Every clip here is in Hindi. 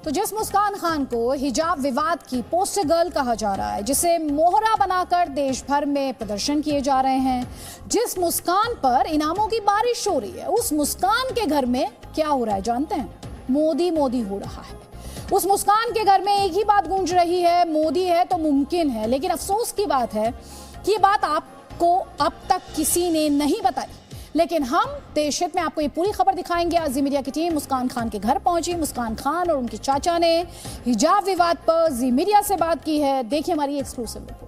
तो जिस मुस्कान खान को हिजाब विवाद की पोस्टर गर्ल कहा जा रहा है, जिसे मोहरा बनाकर देश भर में प्रदर्शन किए जा रहे हैं, जिस मुस्कान पर इनामों की बारिश हो रही है, उस मुस्कान के घर में क्या हो रहा है जानते हैं? मोदी मोदी हो रहा है। उस मुस्कान के घर में एक ही बात गूंज रही है, मोदी है तो मुमकिन है। लेकिन अफसोस की बात है कि ये बात आपको अब तक किसी ने नहीं बताई। लेकिन हम देश हित में आपको ये पूरी खबर दिखाएंगे। आज जी मीडिया की टीम मुस्कान खान के घर पहुंची। मुस्कान खान और उनके चाचा ने हिजाब विवाद पर जी मीडिया से बात की है। देखिए हमारी एक्सक्लूसिव रिपोर्ट।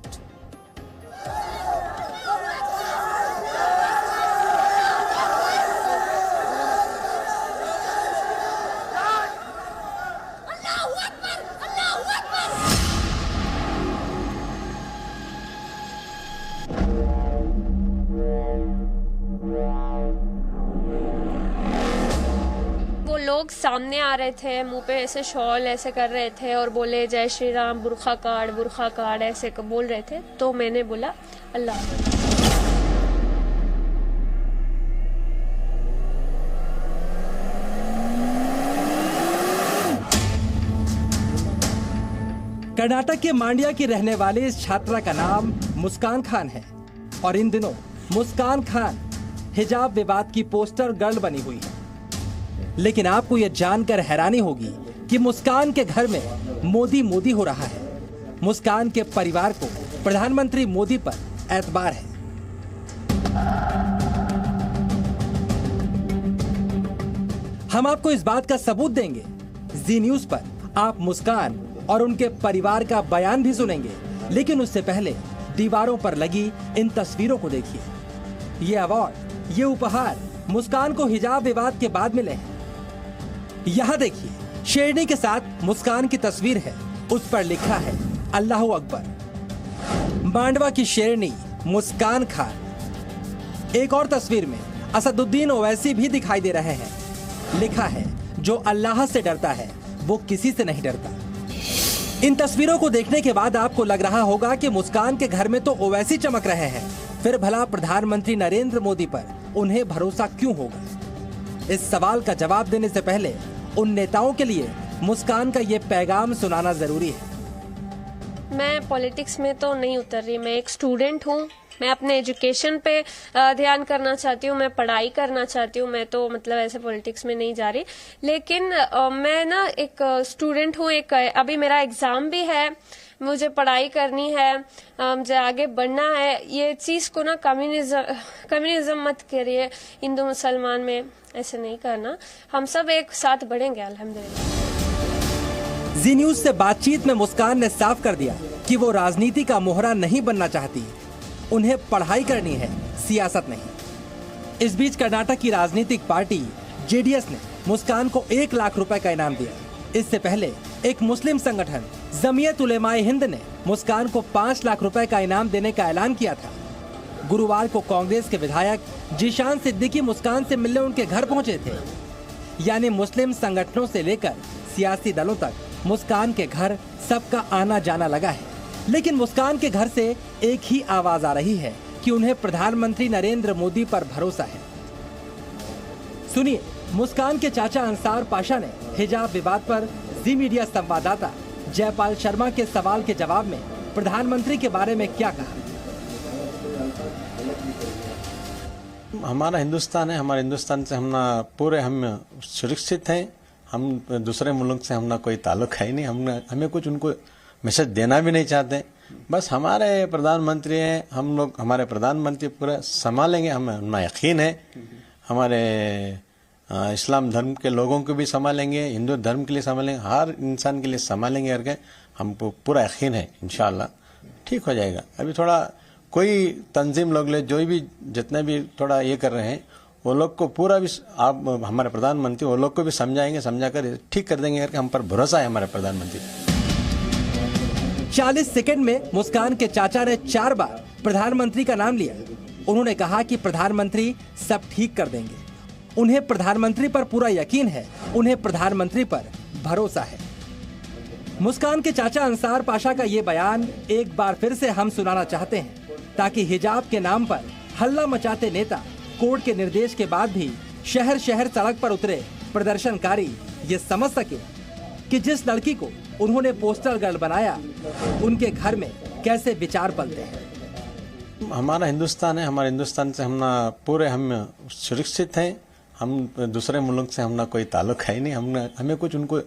लोग सामने आ रहे थे, मुंह पे ऐसे शॉल ऐसे कर रहे थे और बोले जय श्री राम, बुरखा कार्ड ऐसे बोल रहे थे। तो मैंने बोला अल्लाह। कर्नाटक के मांड्या की रहने वाली इस छात्रा का नाम मुस्कान खान है और इन दिनों मुस्कान खान हिजाब विवाद की पोस्टर गर्ल बनी हुई है। लेकिन आपको यह जानकर हैरानी होगी कि मुस्कान के घर में मोदी मोदी हो रहा है। मुस्कान के परिवार को प्रधानमंत्री मोदी पर एतबार है। हम आपको इस बात का सबूत देंगे। जी न्यूज पर आप मुस्कान और उनके परिवार का बयान भी सुनेंगे। लेकिन उससे पहले दीवारों पर लगी इन तस्वीरों को देखिए। ये अवार्ड, ये उपहार मुस्कान को हिजाब विवाद के बाद मिले हैं। यहाँ देखिए, शेरनी के साथ मुस्कान की तस्वीर है। उस पर लिखा है अल्लाह अकबर। मांडवा की शेरनी मुस्कान खान। एक और तस्वीर में असदुद्दीन ओवैसी भी दिखाई दे रहे हैं। लिखा है जो अल्लाह से डरता है वो किसी से नहीं डरता। इन तस्वीरों को देखने के बाद आपको लग रहा होगा कि मुस्कान के घर में तो ओवैसी चमक रहे हैं, फिर भला प्रधानमंत्री नरेंद्र मोदी पर उन्हें भरोसा क्यों होगा? इस सवाल का जवाब देने से पहले उन नेताओं के लिए मुस्कान का ये पैगाम सुनाना जरूरी है। मैं पॉलिटिक्स में तो नहीं उतर रही, मैं एक स्टूडेंट हूँ। मैं अपने एजुकेशन पे ध्यान करना चाहती हूँ, मैं पढ़ाई करना चाहती हूँ। मैं तो मतलब ऐसे पॉलिटिक्स में नहीं जा रही। लेकिन मैं ना एक स्टूडेंट हूँ, एक अभी मेरा एग्जाम भी है, मुझे पढ़ाई करनी है, मुझे आगे बढ़ना है। ये चीज को ना कम्युनिज्म मत करिए, हिंदू मुसलमान में ऐसे नहीं करना। हम सब एक साथ बढ़ेंगे अल्हम्दुलिल्लाह। जी न्यूज से बातचीत में मुस्कान ने साफ कर दिया कि वो राजनीति का मोहरा नहीं बनना चाहती। उन्हें पढ़ाई करनी है, सियासत नहीं। इस बीच कर्नाटक की राजनीतिक पार्टी जेडीएस ने मुस्कान को 1 लाख रुपए का इनाम दिया। इससे पहले एक मुस्लिम संगठन जमीयत उलेमाए हिंद ने मुस्कान को 5 लाख रुपए का इनाम देने का ऐलान किया था। गुरुवार को कांग्रेस के विधायक जीशान सिद्दीकी मुस्कान से मिलने उनके घर पहुंचे थे। यानी मुस्लिम संगठनों से लेकर सियासी दलों तक मुस्कान के घर सबका आना जाना लगा है। लेकिन मुस्कान के घर से एक ही आवाज आ रही है कि उन्हें प्रधानमंत्री नरेंद्र मोदी पर भरोसा है। सुनिए मुस्कान के चाचा अंसार पाशा ने हिजाब विवाद पर जी मीडिया संवाददाता जयपाल शर्मा के सवाल के जवाब में प्रधानमंत्री के बारे में क्या कहा। हमारा हिंदुस्तान है, हमारे हिंदुस्तान से हम सुरक्षित हैं। हम दूसरे मुल्क से हमने कोई ताल्लुक है ही नहीं। हमें कुछ उनको मैसेज देना भी नहीं चाहते। बस हमारे प्रधानमंत्री हैं, हम लोग हमारे प्रधानमंत्री पूरा संभालेंगे, हमें उनका यकीन है। हमारे इस्लाम धर्म के लोगों को भी संभालेंगे, हिंदू धर्म के लिए संभालेंगे, हर इंसान के लिए संभालेंगे करके हमको पूरा यकीन है। इंशाल्लाह ठीक हो जाएगा। अभी थोड़ा कोई तंजीम लोग ले जो भी जितने भी थोड़ा ये कर रहे हैं वो लोग को पूरा भी आप हमारे प्रधानमंत्री वो लोग को भी समझाएंगे, समझाकर ठीक कर देंगे करके हम पर भरोसा है हमारे प्रधानमंत्री। 40 सेकंड में मुस्कान के चाचा ने 4 बार प्रधानमंत्री का नाम लिया। उन्होंने कहा कि प्रधानमंत्री सब ठीक कर देंगे। उन्हें प्रधानमंत्री पर पूरा यकीन है, उन्हें प्रधानमंत्री पर भरोसा है। मुस्कान के चाचा अंसार पाशा का ये बयान एक बार फिर से हम सुनाना चाहते हैं ताकि हिजाब के नाम पर हल्ला मचाते नेता कोर्ट के निर्देश के बाद भी शहर शहर सड़क पर उतरे प्रदर्शनकारी ये समझ सके कि जिस लड़की को उन्होंने पोस्टर गर्ल बनाया उनके घर में कैसे विचार पलते हैं। हमारा हिंदुस्तान है, हमारे हिंदुस्तान से हम ना पूरे हम सुरक्षित हैं। हम दूसरे मुल्क से हम ना कोई ताल्लुक है ही नहीं, हमें कुछ उनको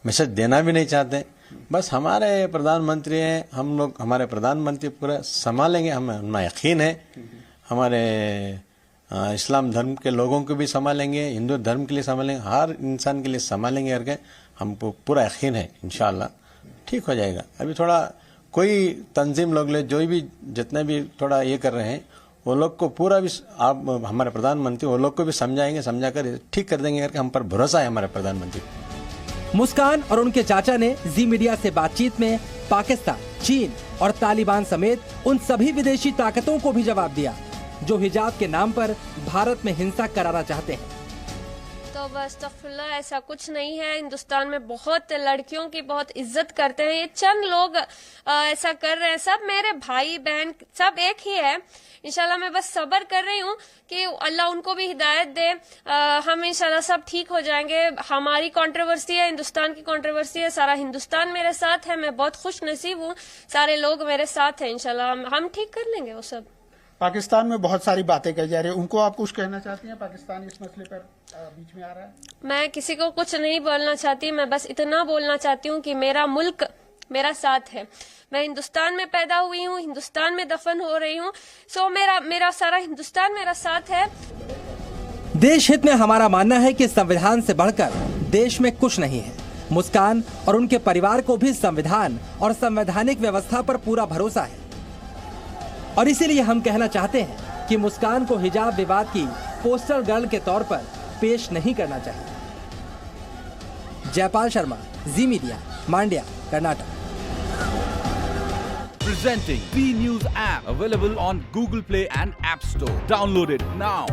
मैसेज देना भी नहीं चाहते। बस हमारे प्रधानमंत्री हैं, हम लोग हमारे प्रधानमंत्री पूरा संभालेंगे, हमें उनमें यकीन है। हमारे इस्लाम धर्म के लोगों को भी संभालेंगे, हिंदू धर्म के लिए संभालेंगे, हर इंसान के लिए संभालेंगे करके हमको पूरा यकीन है। इंशाल्लाह ठीक हो जाएगा। अभी थोड़ा कोई तंजीम लोग ले जो भी जितने भी थोड़ा ये कर रहे हैं वो लोग को पूरा भी आप हमारे प्रधानमंत्री वो लोग को भी समझाएंगे, समझा कर ठीक कर देंगे करके हम पर भरोसा है हमारे प्रधानमंत्री। मुस्कान और उनके चाचा ने जी मीडिया से बातचीत में पाकिस्तान, चीन और तालिबान समेत उन सभी विदेशी ताकतों को भी जवाब दिया जो हिजाब के नाम पर भारत में हिंसा कराना चाहते हैं। तो बस तफल्ला ऐसा कुछ नहीं है। हिंदुस्तान में बहुत लड़कियों की बहुत इज्जत करते हैं। ये चंद लोग ऐसा कर रहे हैं, सब मेरे भाई बहन सब एक ही है। इंशाल्लाह मैं बस सब्र कर रही हूँ कि अल्लाह उनको भी हिदायत दे। हम इंशाल्लाह सब ठीक हो जाएंगे। हमारी कंट्रोवर्सी है, हिंदुस्तान की कंट्रोवर्सी है, सारा हिंदुस्तान मेरे साथ है। मैं बहुत खुश नसीब हूँ, सारे लोग मेरे साथ हैं। इंशाल्लाह हम ठीक कर लेंगे वो सब। पाकिस्तान में बहुत सारी बातें कही जा रही है, उनको आप कुछ कहना चाहती हैं? पाकिस्तान इस मसले पर बीच में आ रहा है। मैं किसी को कुछ नहीं बोलना चाहती, मैं बस इतना बोलना चाहती हूँ कि मेरा मुल्क मेरा साथ है। मैं हिंदुस्तान में पैदा हुई हूँ, हिंदुस्तान में दफन हो रही हूँ। सो मेरा सारा हिंदुस्तान मेरा साथ है। देश हित में हमारा मानना है कि संविधान से बढ़कर देश में कुछ नहीं है। मुस्कान और उनके परिवार को भी संविधान और संवैधानिक व्यवस्था पर पूरा भरोसा है और इसीलिए हम कहना चाहते हैं कि मुस्कान को हिजाब विवाद की पोस्टर गर्ल के तौर पर पेश नहीं करना चाहिए। Jaipal Sharma, Zee media, Mandya, Karnataka. Presenting B News app available on Google Play and App Store. Download it now.